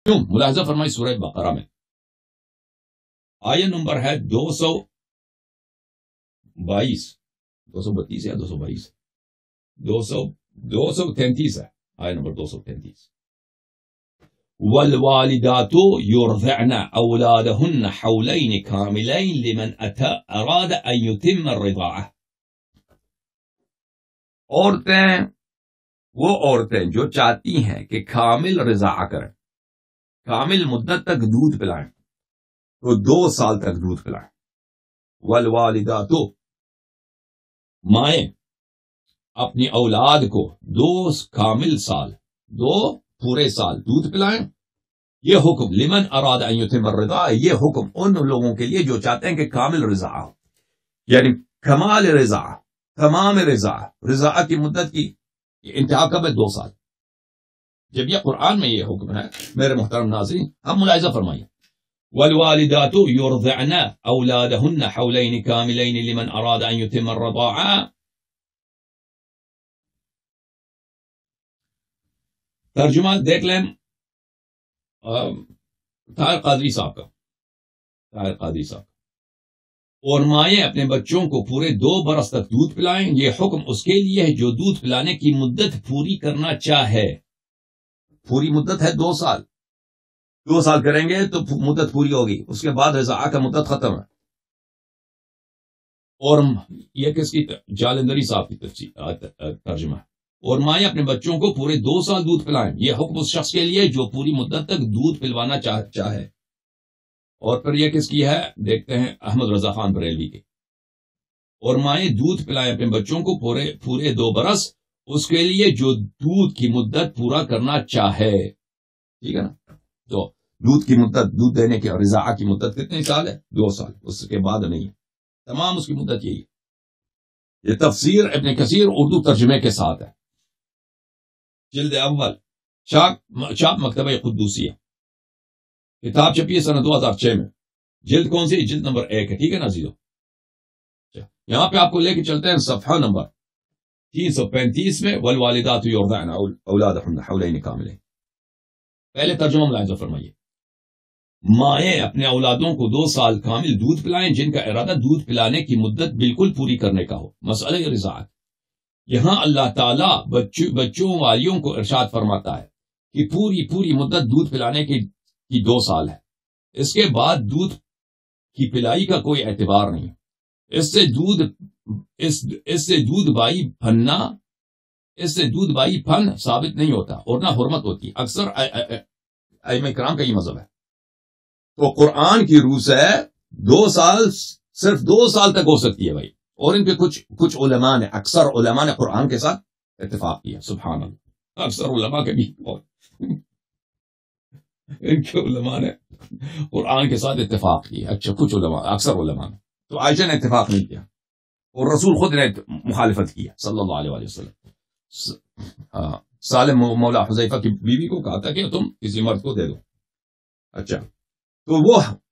کیوں؟ ملاحظہ فرمائی سورہ بقرہ میں آیت نمبر ہے 222 232 یا 222 233 ہے آیت نمبر 233 والوالدات يرضعن أولادهن حولين كاملين لمن أراد أن يتم الرضاعة. وہ عورتیں جو چاہتی ہیں کہ کامل رضاعہ کریں، کامل مدت تک دودھ پلائیں، تو 2 سال تک دودھ پلائیں. والوالدات، مائیں اپنی اولاد کو 2 کامل سال، 2 پورے سال دودھ پلائیں. یہ حکم لمن اراد ان یتم الرضاعہ، یہ حکم ان لوگوں کے لیے جو چاہتے ہیں کہ کامل رضاعہ ہو، یعنی کمال رضاعہ، تمام رضاعہ کی مدت کی انتہا کب ہے؟ 2 سال. جب یہ قرآن میں یہ حکم ہے میرے محترم ناظرین، ہم ملاحظہ فرمائیے والوالدات يرضعن اولادهن حولين كاملين لمن اراد ان يتم الرضاعة. ترجمہ دیکھ لیں طاہر قادری صاحب کا. اور مائیں اپنے بچوں کو پورے 2 برس تک دودھ پلائیں، یہ حکم اس کے لیے ہے جو دودھ پلانے کی مدت پوری کرنا چاہے. پوری مدت ہے 2 سال، 2 سال کریں گے تو مدت پوری ہوگی، اس کے بعد رضاعہ کا مدت ختم ہے. اور یہ کس کی؟ جالندری صاحب کی ترجمہ ہے. اور مائیں اپنے بچوں کو پورے 2 سال دودھ پلائیں، یہ حکم اس شخص کے لیے جو پوری مدت تک دودھ پلوانا چاہے. اور پھر یہ کس کی ہے؟ دیکھتے ہیں احمد رضا خان بریلوی کی. اور مائیں دودھ پلائیں اپنے بچوں کو پورے 2 برس، اس کے لیے جو دودھ کی مدت پورا کرنا چاہے. ٹھیک ہے نا؟ تو دودھ کی مدت، دودھ دینے کی رضاعہ کی مدت کتنے سال ہے؟ 2 سال، اس کے بعد نہیں ہے. تمام اس کی مدت یہی ہے. یہ تفسیر ابن کثیر اردو ترجمے کے ساتھ ہے، جلد اول، چاپ مکتبہ قدوسیہ. کتاب چھپی ہے سنہ 2006 میں. جلد کون سی؟ جلد نمبر 1 ہے. ٹھیک ہے نا عزیزو؟ یہاں پہ آپ کو لے کے چلتے ہیں صفحہ نمبر 335 میں والوالدات یرضعن اولادهن حولین کاملین. پہلے ترجمہ ملاحظہ فرمائیے. مائیں اپنے اولادوں کو 2 سال کامل دودھ پلائیں جن کا ارادہ دودھ پلانے کی مدت بالکل پوری کرنے کا ہو. مسئلہ رضاعت. یہاں اللہ تعالیٰ بچوں والیوں کو ارشاد فرماتا ہے کہ پوری مدت دودھ پلانے کی 2 سال ہے. اس کے بعد دودھ کی پلائی کا کوئی اعتبار نہیں. اس سے دودھ بائی پھن ثابت نہیں ہوتا اور نہ حرمت ہوتی. اکثر ائمہ کرام کا یہ مذہب ہے. تو قرآن کی روح سے 2 سال، صرف 2 سال تک ہو سکتی ہے بھائی. اور ان کے کچھ علماء نے، اکثر علماء نے قرآن کے ساتھ اتفاق کیا. سبحان اللہ. اکثر علماء کے بھی ان کے علماء نے قرآن کے ساتھ اتفاق کیا. اچھا، کچھ علماء، اکثر علماء نے. تو عائشہ نے اتفاق نہیں کیا اور رسول خود نے مخالفت کی صلی اللہ علیہ وسلم. سالم مولا حذیفہ کی بیوی کو کہا تھا کہ تم کسی مرد کو دے دو. اچھا، تو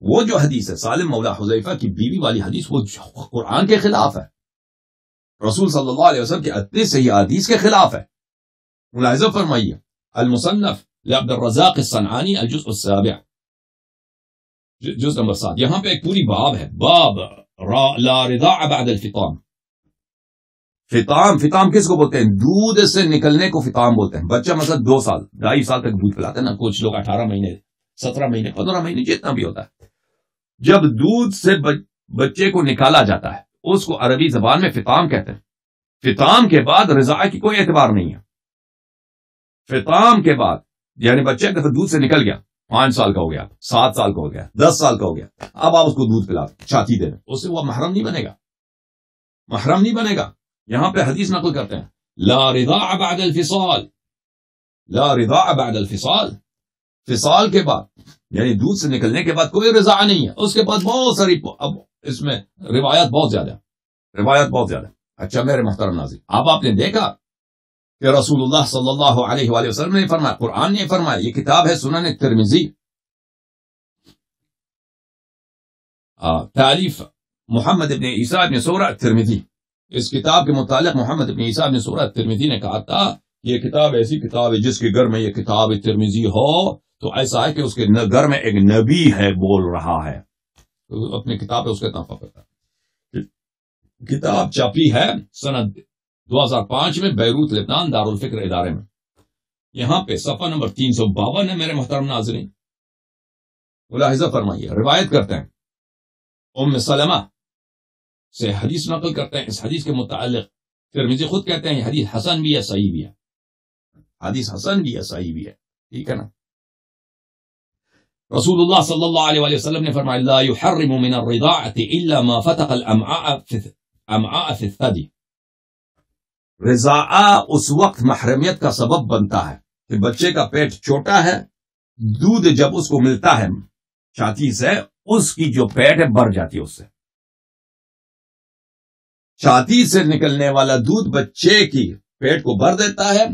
وہ جو حدیث ہے سالم مولا حذیفہ کی بیوی والی حدیث، وہ قرآن کے خلاف ہے، رسول صلی اللہ علیہ وسلم کے اتنے صحیح حدیث کے خلاف ہے. ملاحظہ فرمائیے المصنف لعبد الرزاق الصنعانی الجزء السابع، جز نمبر 7. یہاں پہ ایک پوری باب ہے، باب لا رضاع بعد الفطام. فطام کس کو بولتے ہیں؟ دودھ سے نکلنے کو فطام بولتے ہیں. بچہ مثلا 2 سال 2.5 سال تک دودھ پلاتے ہیں نا، کچھ لوگ 18 مہینے 17 مہینے 15 مہینے جتنا بھی ہوتا ہے. جب دودھ سے بچے کو نکالا جاتا ہے اس کو عربی زبان میں فطام کہتے ہیں. فطام کے بعد رضاعہ کی کوئی اعتبار نہیں ہے. فطام کے بعد یعنی بچے کا دودھ سے نکل گیا، 5 سال کا ہو گیا، 7 سال کا ہو گیا، 10 سال کا ہو گیا، اب آپ اس کو دودھ پلا چھاتی دے دیں، اس سے وہ محرم نہیں بنے گا. یہاں پہ حدیث نقل کرتے ہیں لا رضاع بعد الفصال. فصال کے بعد یعنی دودھ سے نکلنے کے بعد کوئی رضاع نہیں ہے. اس کے بعد بہت ساری، اب اس میں روایات بہت زیادہ. اچھا میرے محترم ناظرین، اب آپ نے دیکھا کہ رسول اللہ صلی اللہ علیہ وآلہ وسلم نے فرمایا، قرآن نے فرمایا. یہ کتاب ہے سنن ترمذی، تالیف محمد ابن عیسیٰ ابن سورہ ترمذی. اس کتاب کے متعلق محمد ابن عیسیٰ ابن سورہ ترمذی نے کہا تھا یہ کتاب ایسی کتاب ہے جس کے گھر میں یہ کتاب ترمذی ہو تو ایسا ہے کہ اس کے گھر میں ایک نبی ہے بول رہا ہے. اپنی کتاب ہے اس کے تحفہ کرتا ہے. کتاب چھپی ہے سنہ 2005 میں بیروت لبنان دارالفکر ادارے میں. یہاں پہ صفحہ نمبر 352 ہے میرے محترم ناظرین. ملاحظہ فرمائیے. روایت کرتے ہیں ام سلمہ سے حدیث نقل کرتے ہیں. اس حدیث کے متعلق ترمذی خود کہتے ہیں یہ حدیث حسن بھی ہے صحیح بھی ہے. حدیث حسن بھی ہے صحیح بھی ہے. ٹھیک ہے نا. رسول اللہ صلی اللہ علیہ وسلم نے فرمایا لا يحرم من الرضاعة الا ما فتق الامعاء في الثدي. رضاعہ اس وقت محرمیت کا سبب بنتا ہے کہ بچے کا پیٹ چھوٹا ہے, دودھ جب اس کو ملتا ہے چھاتی سے, اس کی جو پیٹ ہے بڑھ جاتی ہے. اس سے چھاتی سے نکلنے والا دودھ بچے کی پیٹ کو بھر دیتا ہے.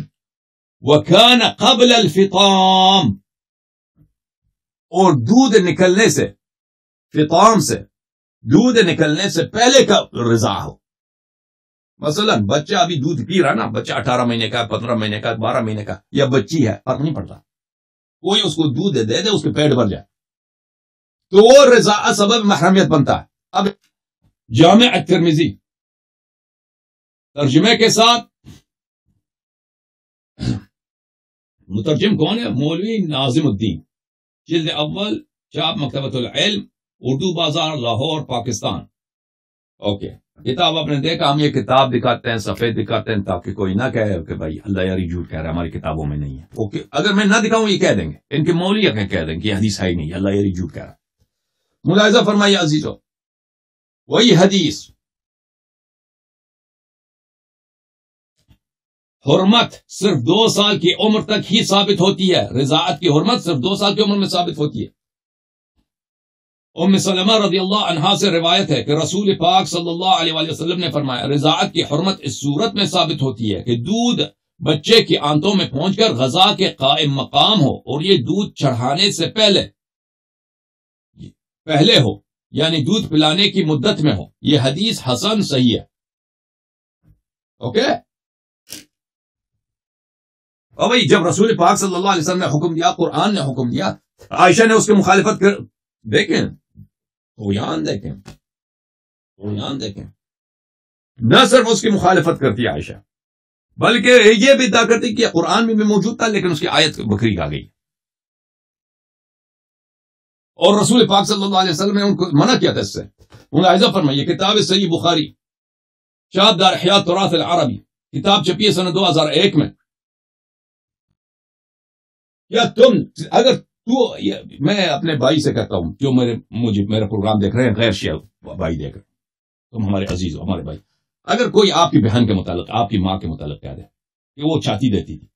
وَكَانَ قَبْلَ الْفِطَامِ, اور دودھ نکلنے سے, فطام سے, دودھ نکلنے سے پہلے کا رضاع ہو. مثلا بچہ ابھی دودھ پی رہا نا, بچہ 18 مہینے کا, 15 مہینے کا, 12 مہینے کا, یا بچی ہے, فرق نہیں پڑتا, کوئی اس کو دودھ دے دے اس کے پیٹ بھر جائے تو وہ رضاع سبب محرمیت بنتا ہے. اب جامع الترمذی ترجمے کے ساتھ, مترجم کون ہے؟ مولوی ناظم الدین, جلد اول, چاپ مکتبۃ العلم, اردو بازار, لاہور, پاکستان. اوکے, کتاب آپ نے دیکھا. ہم یہ کتاب دکھاتے ہیں, سفید دکھاتے ہیں تاکہ کوئی نہ کہے کہ بھائی اللہ یاری جھوٹ کہہ رہا ہے, ہماری کتابوں میں نہیں ہے. اوکے, اگر میں نہ دکھاؤں یہ کہہ دیں گے, ان کے مولوی کہہ دیں گے یہ حدیث ہے ہی نہیں, اللہ یاری جھوٹ کہہ رہا ہے. ملاحظہ فرمائیے عزیزو, وہی حدیث حرمت صرف 2 سال کی عمر تک ہی ثابت ہوتی ہے. رضاعت کی حرمت صرف 2 سال کی عمر میں ثابت ہوتی ہے. ام سلمہ رضی اللہ عنہا سے روایت ہے کہ رسول پاک صلی اللہ علیہ وسلم نے فرمایا رضاعت کی حرمت اس صورت میں ثابت ہوتی ہے کہ دودھ بچے کی آنتوں میں پہنچ کر غذا کے قائم مقام ہو, اور یہ دودھ چڑھانے سے پہلے ہو, یعنی دودھ پلانے کی مدت میں ہو. یہ حدیث حسن صحیح ہے. اوکے, اور بھائی جب رسول پاک صلی اللہ علیہ وسلم نے حکم دیا, قرآن نے حکم دیا, عائشہ نے اس کی مخالفت کر, دیکھیں نہ صرف اس کی مخالفت کرتی عائشہ, بلکہ یہ بھی ادعا کرتی کہ قرآن میں بھی موجود تھا لیکن اس کی آیت بکری آ گئی, اور رسول پاک صلی اللہ علیہ وسلم نے ان کو منع کیا تھا اس سے. ملاحظہ فرمائیے, کتاب صحیح بخاری, شاد دار حیات تراث العربی, کتاب چھپی ہے سنہ 2001 میں. یا تم اگر میں اپنے بھائی سے کہتا ہوں جو میرا پروگرام دیکھ رہے ہیں, غیر شیعہ بھائی دیکھ رہے ہیں, تم ہمارے عزیز ہو, ہمارے بھائی, اگر کوئی آپ کی بہن کے متعلق, آپ کی ماں کے متعلق کہہ دے کہ وہ چھاتی دیتی تھی,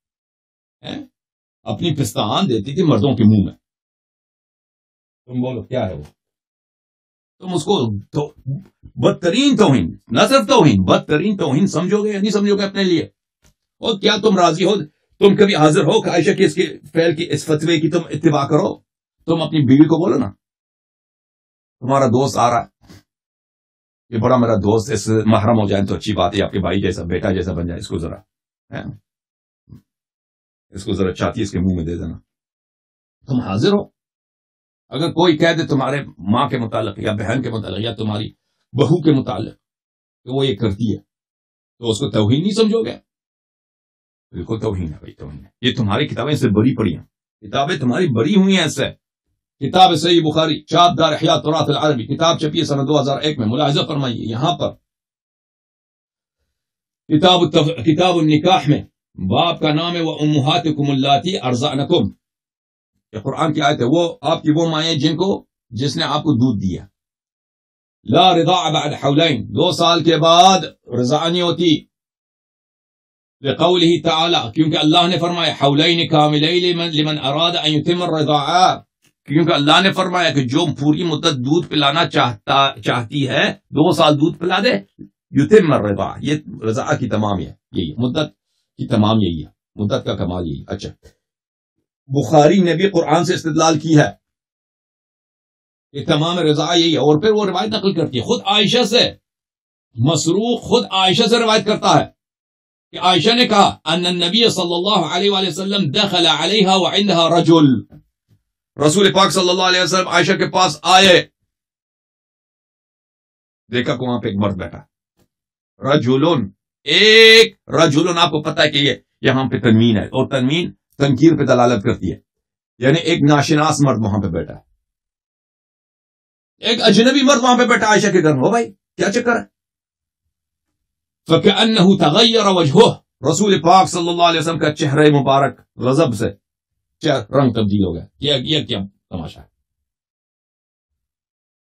اپنی پستان دیتی تھی مردوں کے منہ میں, تم بولو کیا ہے وہ؟ تم اس کو بدترین توہین, نہ صرف توہین, بدترین توہین سمجھو گے یا نہیں سمجھو گے اپنے لیے؟ اور کیا تم راضی ہو, تم کبھی حاضر ہو کہ عائشہ کی اس کے فعل کی, اس فتوے کی تم اتباع کرو؟ تم اپنی بیوی کو بولو نا, تمہارا دوست آ رہا ہے, یہ بڑا میرا دوست, اس محرم ہو جائے تو اچھی بات ہے, آپ کے بھائی جیسا, بیٹا جیسا بن جائے, اس کو ذرا چھاتی اس کے منہ میں دے دینا. تم حاضر ہو؟ اگر کوئی کہہ دے تمہارے ماں کے متعلق یا بہن کے متعلق یا تمہاری بہو کے متعلق کہ وہ یہ کرتی ہے, تو اس کو توہین نہیں سمجھو گے؟ بالکل توہین ہے بھائی, توہین ہے. یہ تمہاری کتابیں سے بری پڑی ہیں, کتابیں تمہاری بری ہوئی ہیں اس سے. کتاب صحیح بخاری, چاپ دار احیاء تراث العربی, کتاب چھپی ہے سنہ 2001 میں. ملاحظہ فرمائیے یہاں پر کتاب النکاح میں باب کا نام ہے وَأُمُّهَاتِكُمُ اللَّاتِي أَرْضَعْنَكُمْ. یہ قرآن کی آیت ہے, وہ آپ کی وہ مائیں جس نے آپ کو دودھ دیا. لا رضاع بعد حولین, 2 سال کے بعد رضاع نہیں ہوتی. لقوله تعالی, کیونکہ اللہ نے فرمایا حولین کاملین لمن اراد ان یتم الرضاع, کیونکہ اللہ نے فرمایا کہ جو پوری مدت دودھ پلانا چاہتی ہے 2 سال دودھ پلا دے. یتم الرضاع, یہ رضاع کی تمام ہے, یہی مدت کی تمام یہی ہے, مدت کا کمال یہی. اچھا, بخاری نے بھی قرآن سے استدلال کی ہے کہ تمام رضاع یہی ہے, اور پھر وہ روایت نقل کرتی ہے خود عائشہ سے. مسروق خود عائشہ سے روایت کرتا ہے کہ عائشہ نے کہا ان النبی صلی اللہ علیہ وآلہ وسلم دخل علیہا وعندها رجل, رسول پاک صلی اللہ علیہ وسلم عائشہ کے پاس آئے، دیکھا کہ وہاں پہ ایک مرد بیٹھا، رجلن، ایک رجلن، آپ کو پتا ہے کہ یہ یہاں پہ تنوین ہے، اور تنوین تنکیر پہ دلالت کرتی ہے، یعنی ایک ناشناس مرد وہاں پہ بیٹھا ہے، ایک اجنبی مرد وہاں پہ بیٹھا عائشہ کے گھر میں. ہو بھائی کیا چکر ہے؟ فَكَأَنَّهُ تَغَيَّرَ وَجْهُهُ، رسول پاک صلی اللہ علیہ وسلم کا چہرہ مبارک غضب سے رنگ تبدیل ہو گیا. کیا تماشا ہے؟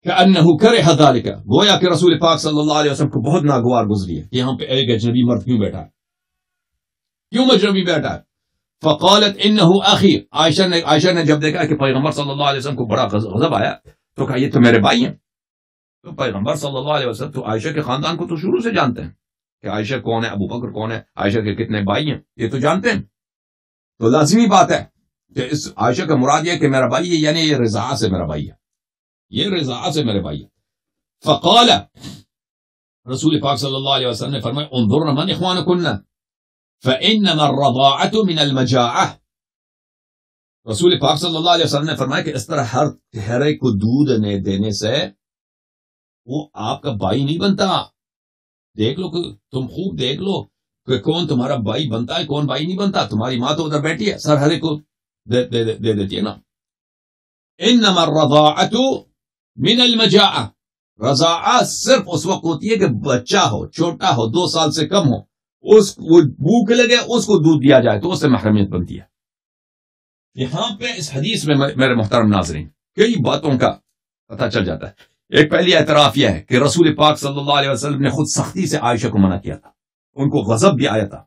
كَأَنَّهُ كَرِهَ ذَلِكَ، گویا کہ رسول پاک صلی اللہ علیہ وسلم کو بہت ناگوار گزری ہے کہ یہاں پہ ایک اجنبی مرد کیوں بیٹھا ہے، کیوں اجنبی بیٹھا ہے. فقالت انه اخی، عائشہ نے جب دیکھا کہ پیغمبر صلی اللہ علیہ وسلم کو بڑا غضب آیا تو کہا یہ تو میرے بھائی ہیں. تو پیغمبر صلی اللہ علیہ وسلم تو عائشہ کے خاندان کو تو شروع سے جانتے ہیں کہ عائشہ کون ہے، ابو بکر کون ہے، عائشہ کے کتنے بھائی ہیں، یہ تو جانتے ہیں. تو لازمی بات ہے کہ اس عائشہ کا مراد یہ کہ میرا بھائی ہے، یعنی یہ رضاعت سے میرا بھائی ہے، یہ رضاعت سے میرے بھائی ہے. فقال، رسول پاک صلی اللہ علیہ وسلم نے فرمایا انظرن من اخوانکن فانما الرضاعة من المجاعة. رسول پاک صلی اللہ علیہ وسلم نے فرمایا کہ اس طرح ہر چہرے کو دودھ دینے سے وہ آپ کا بھائی نہیں بنتا. دیکھ لو کہ تم خوب دیکھ لو کہ کون تمہارا بھائی بنتا ہے، کون بھائی نہیں بنتا. تمہاری ماں تو ادھر بیٹھی ہے، سر ہرے کو دے دیتی ہے نا. انما الرضاعة من المجاعة، رضاعت صرف اس وقت ہوتی ہے کہ بچہ ہو، چھوٹا ہو، 2 سال سے کم ہو، اس کو بھوک لگے اس کو دودھ دیا جائے تو اس سے محرمیت بنتی ہے. یہاں پہ اس حدیث میں میرے محترم ناظرین کئی باتوں کا پتہ چل جاتا ہے. ایک پہلی اعتراف یہ ہے کہ رسول پاک صلی اللہ علیہ وسلم نے خود سختی سے عائشہ کو منع کیا تھا، ان کو غضب بھی آیا تھا.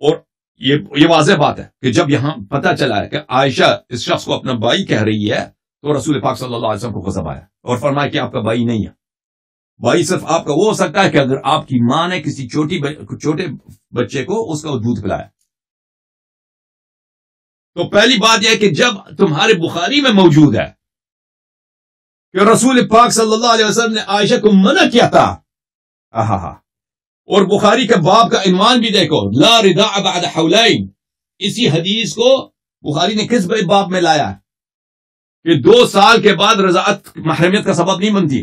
اور یہ واضح بات ہے کہ جب یہاں پتہ چلا ہے کہ عائشہ اس شخص کو اپنا بھائی کہہ رہی ہے تو رسول پاک صلی اللہ علیہ وسلم کو غضب آیا اور فرمایا کہ آپ کا بھائی نہیں ہے. بھائی صرف آپ کا وہ ہو سکتا ہے کہ اگر آپ کی ماں نے کسی چھوٹے بچے کو اس کا دودھ پلایا. تو پہلی بات یہ ہے کہ جب تمہارے بخاری میں موجود ہے کہ رسول پاک صلی اللہ علیہ وسلم نے عائشہ کو منع کیا تھا، اور بخاری کے باب کا عنوان بھی دیکھو، لا رضاع بعد حولین، اسی حدیث کو بخاری نے کس باب میں لایا کہ 2 سال کے بعد رضاعت محرمیت کا سبب نہیں بنتی.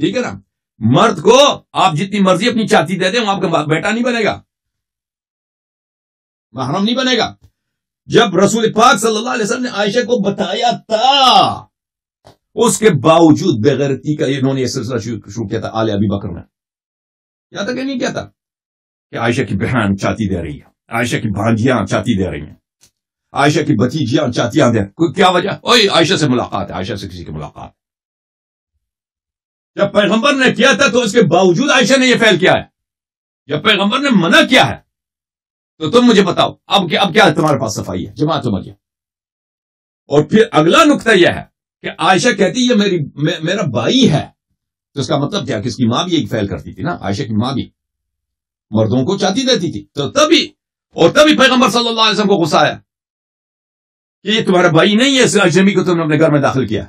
ٹھیک ہے نا. مرد کو آپ جتنی مرضی اپنی چاتی دے دیں وہ آپ کا بیٹا نہیں بنے گا، محرم نہیں بنے گا. جب رسول پاک صلی اللہ علیہ وسلم نے عائشہ کو بتایا تھا، اس کے باوجود بغیرتی کا انہوں نے یہ سلسلہ شروع کیا تھا آل ابی بکر میں. کیا تھا کہ نہیں کیا تھا کہ عائشہ کی بہن چاتی دے رہی ہے، عائشہ کی بھانجیاں چاتی دے رہی ہیں، عائشہ کی بھتیجیاں چاتیاں دے. کیا وجہ؟ اوئے عائشہ سے ملاقات ہے، عائشہ سے کسی کی ملاقات. جب پیغمبر نے کیا تھا تو اس کے باوجود عائشہ نے یہ فعل کیا ہے. جب پیغمبر نے منع کیا ہے تو تم مجھے بتاؤ اب کیا تمہارے پاس صفائی ہے؟ جماعت سمجھے. اور پھر اگلا نقطہ یہ ہے کہ عائشہ کہتی یہ میرا بھائی ہے، تو اس کا مطلب کیا کہ اس کی ماں بھی ایک فعل کرتی تھی نا. عائشہ کی ماں بھی مردوں کو چاتی دیتی تھی. تو تبھی پیغمبر صلی اللہ علیہ وسلم کو غصہ آیا کہ یہ تمہارا بھائی نہیں ہے، اس اجنبی کو تم نے اپنے گھر میں داخل کیا.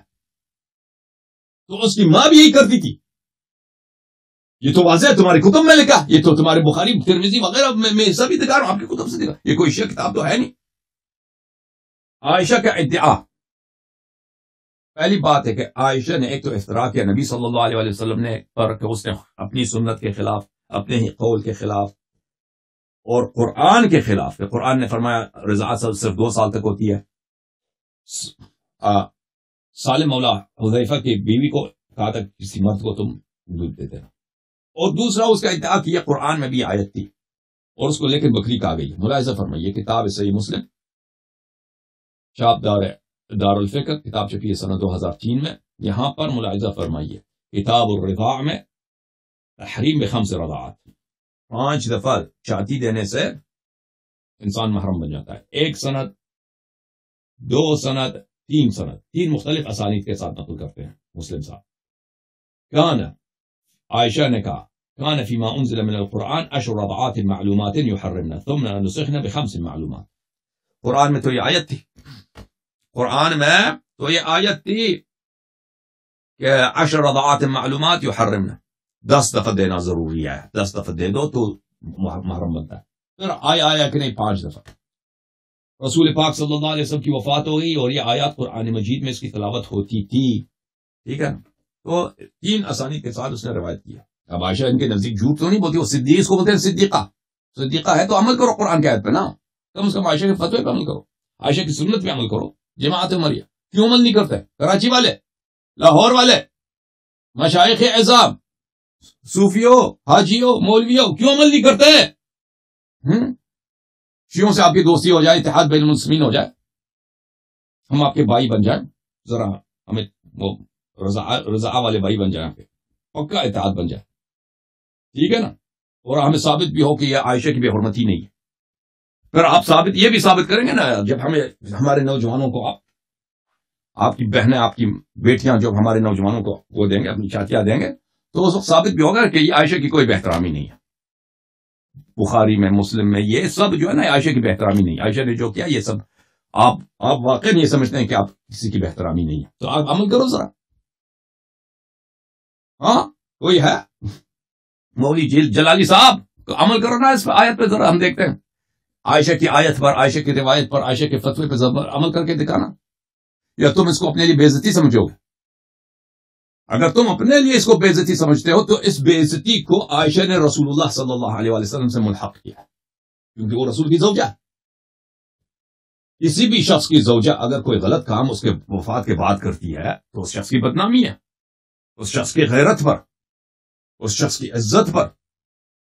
تو اس کی ماں بھی یہی کرتی تھی. یہ تو واضح ہے، تمہارے کتب میں لکھا، یہ تو تمہارے بخاری ترمذی وغیرہ میں سبھی دکھا رہا ہوں، آپ کی کتب سے دکھا، یہ کوئی شیعہ کتاب تو ہے نہیں. عائشہ کا ادعا، پہلی بات ہے کہ عائشہ نے ایک تو افتراء کیا نبی صلی اللہ علیہ وسلم نے پر کہ اس نے اپنی سنت کے خلاف، اپنے ہی قول کے خلاف اور قرآن کے خلاف، کہ قرآن نے فرمایا رضاعت صرف 2 سال تک ہوتی ہے. سالم مولا حذیفہ کی بیوی کو کہا تھا کسی مرد کو تم دودھ دے دینا. اور دوسرا اس کا ادعا کیا قرآن میں بھی آیت تھی اور اس کو لے کے بکری کہا گئی. ملاحظہ فرمائیے کتاب صحیح مسلم، چاپ دار الفکر، کتاب چھپی ہے سنہ 2003 میں. یہاں پر ملاحظہ فرمائیے کتاب الرضاع میں تحریم ب5 رضاعات، 5 دفعہ چاتی دینے سے انسان محرم بن جاتا ہے. 1 سند، 2 سند، 3 سند، 3 مختلف اسانید کے ساتھ نقل کرتے ہیں مسلم صاحب. کان عائشہ نے کہا کان فیما انزل من القرآن 10 رضعات معلومات یحرمن ثم نسخن ب5 معلومات. قرآن میں تو یہ آیت تھی، قرآن میں تو یہ آیت تھی کہ 10 رضعات معلومات یحرمن، 10 دفعہ دینا ضروری ہے، 10 دفعہ دے دو تو محرم بنتا ہے. پھر آیا کہ نہیں 5 دفعہ. رسول پاک صلی اللہ علیہ وسلم کی وفات ہو گئی اور یہ آیات قرآن مجید میں اس کی تلاوت ہوتی تھی، ٹھیک ہے نا؟ تو 3 اسانید کے ساتھ اس نے روایت کیا. اب عائشہ ان کے نزدیک جھوٹ تو نہیں بولتی، وہ صدیق اس کو بولتے ہیں صدیقہ ہے تو عمل کرو قرآن کی آیت پہ نا، کم از کم عائشہ کے فتوے پہ عمل کرو، عائشہ کی سنت پہ عمل کرو. جماعت عمریہ کیوں عمل نہیں کرتے؟ کراچی والے، لاہور والے، مشائخ اعظام، صوفیوں، حاجیوں، مولویوں کیوں عمل نہیں کرتے؟ شیعوں سے آپ کی دوستی ہو جائے، اتحاد بین المسلمین ہو جائے، ہم آپ کے بھائی بن جائیں، ذرا ہمیں وہ رضا والے بھائی بن جائیں، پکا اتحاد بن جائے، ٹھیک ہے نا؟ اور ہمیں ثابت بھی ہو کہ یہ عائشہ کی بے حرمتی نہیں ہے. پھر آپ یہ بھی ثابت کریں گے نا، جب ہمارے نوجوانوں کو آپ کی بہنیں، آپ کی بیٹیاں جب ہمارے نوجوانوں کو وہ دیں گے، اپنی چاچیاں دیں گے، تو اس وقت ثابت بھی ہوگا کہ یہ عائشہ کی کوئی بہترامی نہیں ہے. بخاری میں، مسلم میں، یہ سب جو ہے نا عائشہ کی بہترامی نہیں. عائشہ نے جو کیا یہ سب آپ واقعی نہیں سمجھتے ہیں کہ آپ کسی کی بہترامی نہیں ہے، تو آپ عمل کرو ذرا. ہاں کوئی ہے مولوی جلالی صاحب، عمل کرو نا اس آیت پہ، ذرا ہم دیکھتے ہیں عائشہ کی آیت پر، عائشہ کی روایت پر، عائشہ کے فتوے پہ عمل کر کے دکھانا. یا تم اس کو اپنے لیے بے عزتی سمجھو گے؟ اگر تم اپنے لیے اس کو بے عزتی سمجھتے ہو تو اس بے عزتی کو عائشہ نے رسول اللہ صلی اللہ علیہ وسلم سے ملحق کیا، کیونکہ وہ رسول کی زوجہ ہے. کسی بھی شخص کی زوجہ اگر کوئی غلط کام اس کے وفات کے بعد کرتی ہے تو اس شخص کی بدنامی ہے، اس شخص کی غیرت پر، اس شخص کی عزت پر،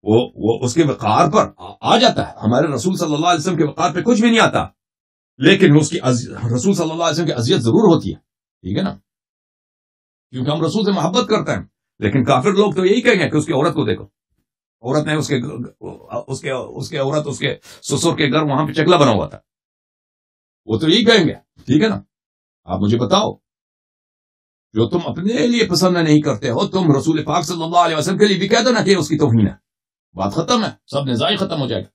وہ اس کے وقار پر آ جاتا ہے. ہمارے رسول صلی اللہ علیہ وسلم کے وقار پہ کچھ بھی نہیں آتا، لیکن اس کی رسول صلی اللہ علیہ وسلم کی اذیت ضرور ہوتی ہے، ٹھیک ہے نا؟ کیونکہ ہم رسول سے محبت کرتے ہیں. لیکن کافر لوگ تو یہی کہیں گے کہ اس کی عورت کو دیکھو، عورت نے اس کے عورت اس کے سسر کے گھر وہاں پہ چکلا بنا ہوا تھا، وہ تو یہی کہیں گے، ٹھیک ہے نا؟ آپ مجھے بتاؤ، جو تم اپنے لیے پسند نہیں کرتے ہو، تم رسول پاک صلی اللہ علیہ وسلم کے لیے بھی کہہ دو نا کہ اس کی توہین ہے، بات ختم ہے، سب نزاع ختم ہو جائے گا.